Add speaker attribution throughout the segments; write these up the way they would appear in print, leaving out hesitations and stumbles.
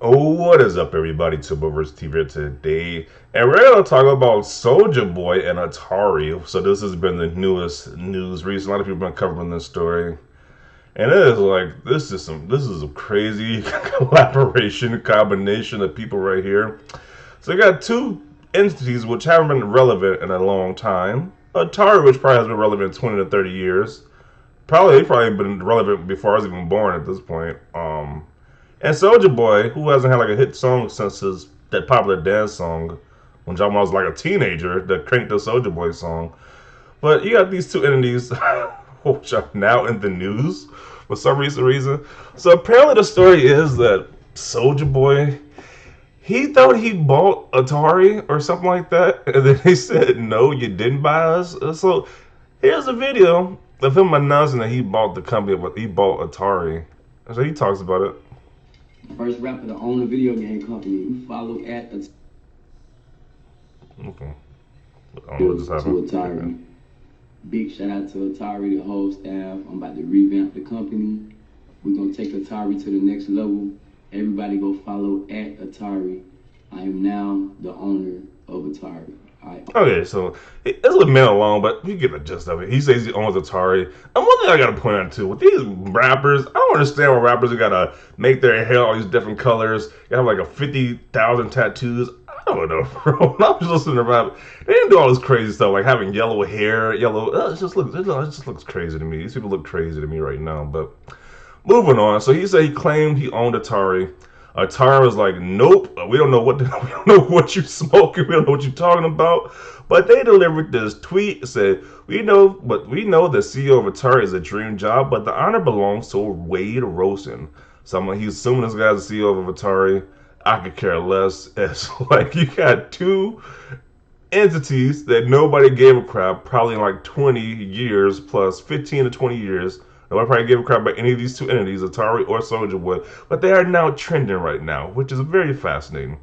Speaker 1: Oh, what is up, everybody? Tuboverse TV today, and we're gonna talk about Soulja Boy and Atari. So this has been the newest news recently. A lot of people have been covering this story, and it is like this is a crazy combination of people right here. So you got two entities which haven't been relevant in a long time. Atari, which probably has been relevant 20 to 30 years. Probably been relevant before I was even born at this point. And Soulja Boy, who hasn't had like a hit song since his that popular dance song when John was like a teenager that cranked the Soulja Boy song. But you got these two entities which are now in the news for some reason. So apparently the story is that Soulja Boy he thought he bought Atari or something like that, and then he said, "No, you didn't buy us." So here's a video of him announcing that he bought the company, but he bought Atari. So he talks about it.
Speaker 2: First rapper to own a video game company. We follow at
Speaker 1: Okay. I don't know what just
Speaker 2: to
Speaker 1: happened. Okay.
Speaker 2: Atari. Big shout out to Atari, the whole staff. I'm about to revamp the company. We're gonna take Atari to the next level. Everybody go follow at Atari. I am now the owner of Atari.
Speaker 1: Okay, so it's a minute long, but you get the gist of it. He says he owns Atari. And one thing I gotta point out too, with these rappers, I don't understand why rappers gotta make their hair all these different colors. You have like a 50,000 tattoos. I don't know, bro. When I was listening to rap, they didn't do all this crazy stuff like having yellow hair, yellow. It just looks crazy to me. These people look crazy to me right now. But moving on. So he said he claimed he owned Atari. Atari was like, "Nope, we don't know what we don't know what you smoking. We don't know what you're talking about." But they delivered this tweet said, "We know the CEO of Atari is a dream job, but the honor belongs to Wade Rosen." So he's assuming this guy's the CEO of Atari. I could care less. It's like you got two entities that nobody gave a crap, probably in like 20 years plus 15 to 20 years. Nobody probably gave a crap about any of these two entities, Atari or Soulja Boy, but they are now trending right now, which is very fascinating.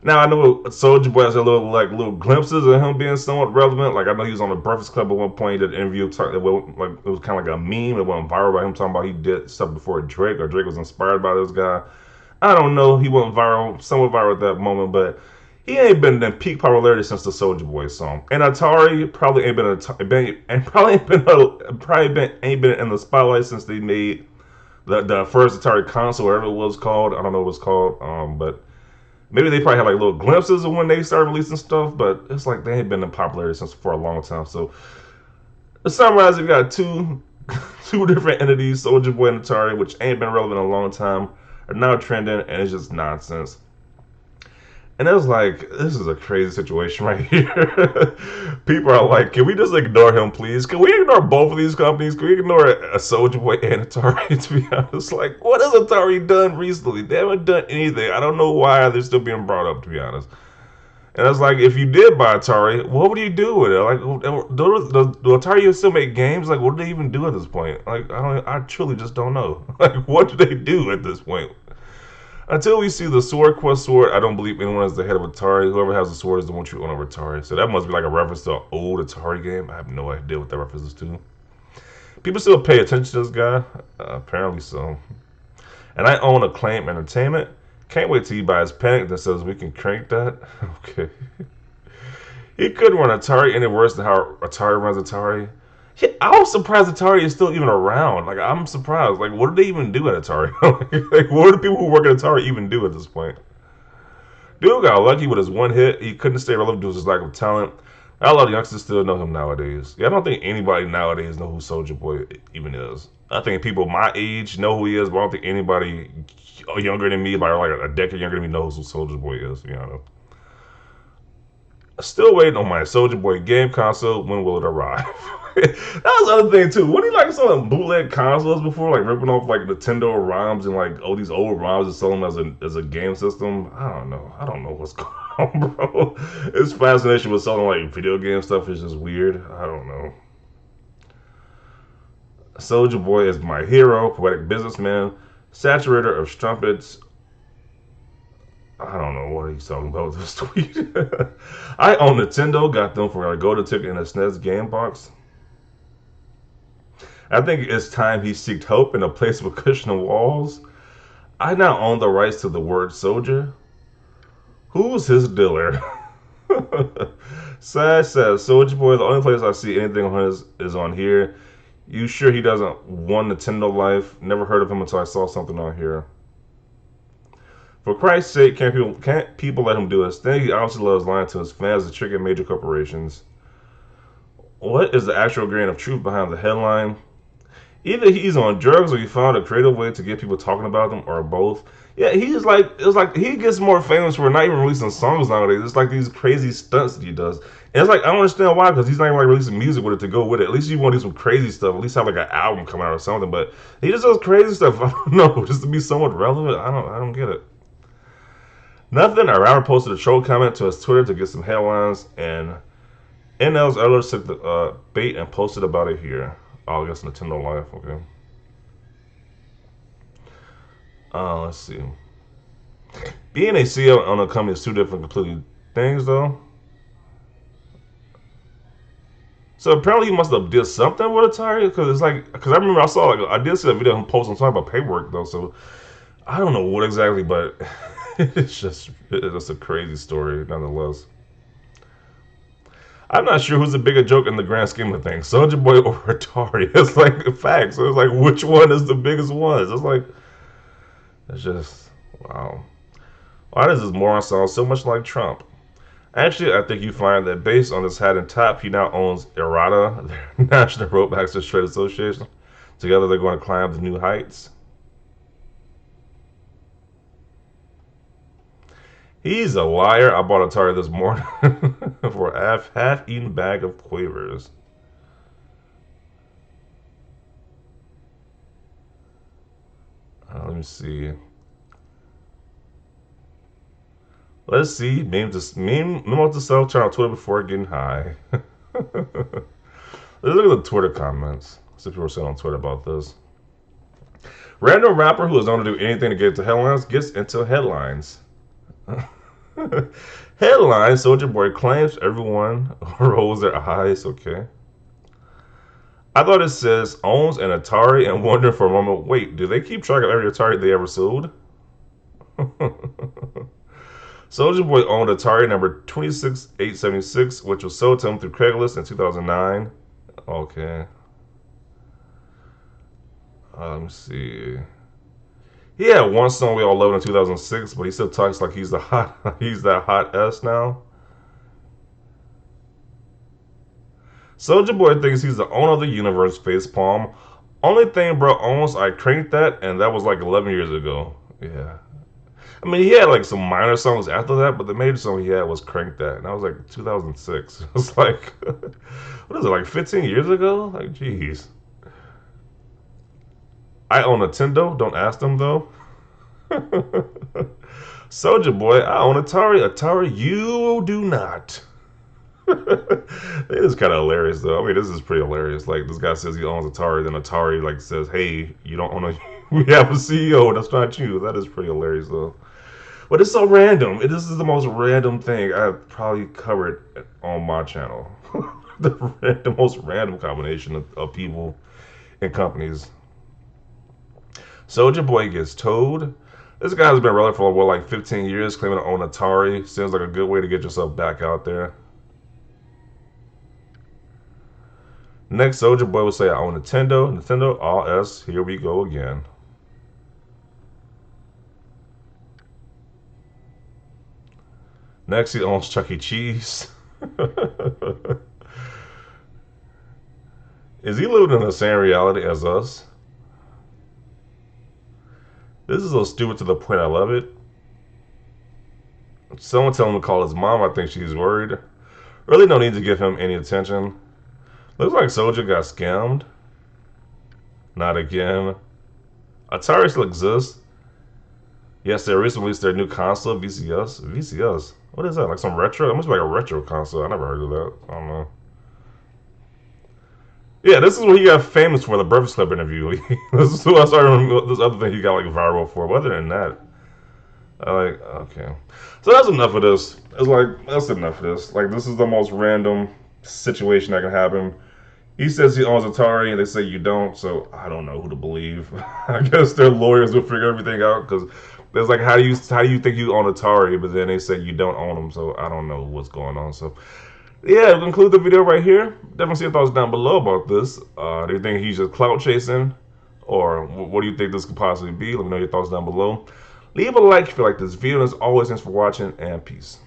Speaker 1: Now I know Soulja Boy has a little glimpses of him being somewhat relevant. Like I know he was on the Breakfast Club at one point. He did an interview. It was kind of like a meme. It went viral by him talking about he did stuff before Drake, or Drake was inspired by this guy. I don't know. He went viral, somewhat viral at that moment, but he ain't been in peak popularity since the Soulja Boy song. And Atari probably ain't ain't been in the spotlight since they made the first Atari console, whatever it was called. I don't know what it's called. But maybe they probably had like little glimpses of when they started releasing stuff. But it's like they ain't been in popularity since for a long time. So to summarize, we got two two different entities, Soulja Boy and Atari, which ain't been relevant in a long time, are now trending, and it's just nonsense. And it was like, this is a crazy situation right here. People are like, can we just ignore him, please? Can we ignore both of these companies? Can we ignore a Soulja Boy and Atari, to be honest? Like, what has Atari done recently? They haven't done anything. I don't know why they're still being brought up, to be honest. And it's like, if you did buy Atari, what would you do with it? Like, do Atari still make games? Like, what do they even do at this point? Like, I truly just don't know. Like, what do they do at this point? Until we see the Sword Quest sword, I don't believe anyone is the head of Atari. Whoever has the sword is the one you own over Atari. So that must be like a reference to an old Atari game. I have no idea what that reference is to. People still pay attention to this guy. Apparently so. And I own Acclaim Entertainment. Can't wait till he buys Panic that says we can crank that. Okay. He couldn't run Atari any worse than how Atari runs Atari. I was surprised Atari is still even around. Like, I'm surprised. Like, what do they even do at Atari? Like, what do the people who work at Atari even do at this point? Dude got lucky with his one hit. He couldn't stay relevant due to his lack of talent. A lot of youngsters still know him nowadays. Yeah, I don't think anybody nowadays know who Soulja Boy even is. I think people my age know who he is, but I don't think anybody younger than me, like a decade younger than me, knows who Soulja Boy is. You know. Still waiting on my Soulja Boy game console. When will it arrive? That was the other thing too. When he like selling bootleg consoles before, like ripping off like Nintendo ROMs and like all these old ROMs and selling them as a game system. I don't know. I don't know what's going on, bro. His fascination with selling like video game stuff is just weird. I don't know. Soulja Boy is my hero, poetic businessman, saturator of strumpets. I don't know what he's talking about with this tweet. I own Nintendo, got them for a Golden Ticket in a SNES game box. I think it's time he seeked help in a place with cushioning walls. I now own the rights to the word soldier. Who's his dealer? Sad says, Soulja Boy, the only place I see anything on his is on here. You sure he doesn't want Nintendo Life? Never heard of him until I saw something on here. For Christ's sake, can't people let him do his thing? He obviously loves lying to his fans and tricking major corporations. What is the actual grain of truth behind the headline? Either he's on drugs or he found a creative way to get people talking about him, or both. Yeah, he's like, it's like he gets more famous for not even releasing songs nowadays. It's like these crazy stunts that he does. And it's like, I don't understand why, because he's not even like releasing music with it to go with it. At least you want to do some crazy stuff. At least have like an album come out or something. But he just does crazy stuff. I don't know, just to be somewhat relevant. I don't get it. Nothing. A rapper posted a troll comment to his Twitter to get some headlines, and NL's elders took the bait and posted about it here. Oh, I guess Nintendo Life. Okay. Let's see. Being a CEO on a company is two different, completely things, though. So apparently he must have did something with Atari, because it's like, because I remember I saw like I did see a video of him posting something about paperwork though. So I don't know what exactly, but it's a crazy story nonetheless. I'm not sure who's the bigger joke in the grand scheme of things, Soulja Boy or Atari. It's like facts. So it's like which one is the biggest one? It's like it's just wow. Why does this moron sound so much like Trump? Actually, I think you find that based on his hat and top, he now owns Errata, their National Rope Access Trade Association. Together, they're going to climb the new heights. He's a liar. I bought Atari this morning for a half-eaten bag of quavers. Let me see. Let's see. Memo to self channel on Twitter before getting high. Let's look at the Twitter comments. See what people were saying on Twitter about this. Random rapper who is known to do anything to get into headlines gets into headlines. Headline: Soulja Boy claims everyone rolls their eyes. Okay. I thought it says owns an Atari and wondered for a moment. Wait, do they keep track of every Atari they ever sold? Soulja Boy owned Atari number 26876, which was sold to him through Craigslist in 2009. Okay. Let me see. He had one song we all loved in 2006, but he still talks like he's he's that hot S now. Soulja Boy thinks he's the owner of the universe. Facepalm. Only thing bro owns, I cranked that, and that was like 11 years ago. Yeah. I mean, he had like some minor songs after that, but the major song he had was Crank That, and that was like 2006. It was like, what is it, like 15 years ago? Like, jeez. I own Nintendo, don't ask them though. Soulja Boy, I own Atari. Atari, you do not. It is kind of hilarious though. I mean, this is pretty hilarious. Like, this guy says he owns Atari, then Atari like says, "Hey, you don't own a. We have a CEO. That's not you." That is pretty hilarious though. But it's so random. This is the most random thing I've probably covered on my channel. The most random combination of people and companies. Soulja Boy gets towed. This guy has been relevant for what, like 15 years, claiming to own Atari. Seems like a good way to get yourself back out there. Next, Soulja Boy will say, "I own Nintendo. Nintendo, all S. Here we go again." Next, he owns Chuck E. Cheese. Is he living in the same reality as us? This is so stupid to the point I love it. Someone tell him to call his mom. I think she's worried. Really no need to give him any attention. Looks like Soulja got scammed. Not again. Atari still exists. Yes, they recently released their new console, VCS. VCS? What is that? Like some retro? It must be like a retro console. I never heard of that. I don't know. Yeah, this is what he got famous for, the Breakfast Club interview. This is who I started this other thing he got like viral for. But other than that, I like, okay. So that's enough of this. It's like, that's enough of this. Like, this is the most random situation that can happen. He says he owns Atari, and they say you don't. So I don't know who to believe. I guess their lawyers will figure everything out because there's like, how do you think you own Atari, but then they say you don't own them. So I don't know what's going on. So yeah, we'll conclude the video right here. Definitely see your thoughts down below about this. Do you think he's just clout chasing, or what do you think this could possibly be? Let me know your thoughts down below. Leave a like if you like this video. As always, thanks for watching, and peace.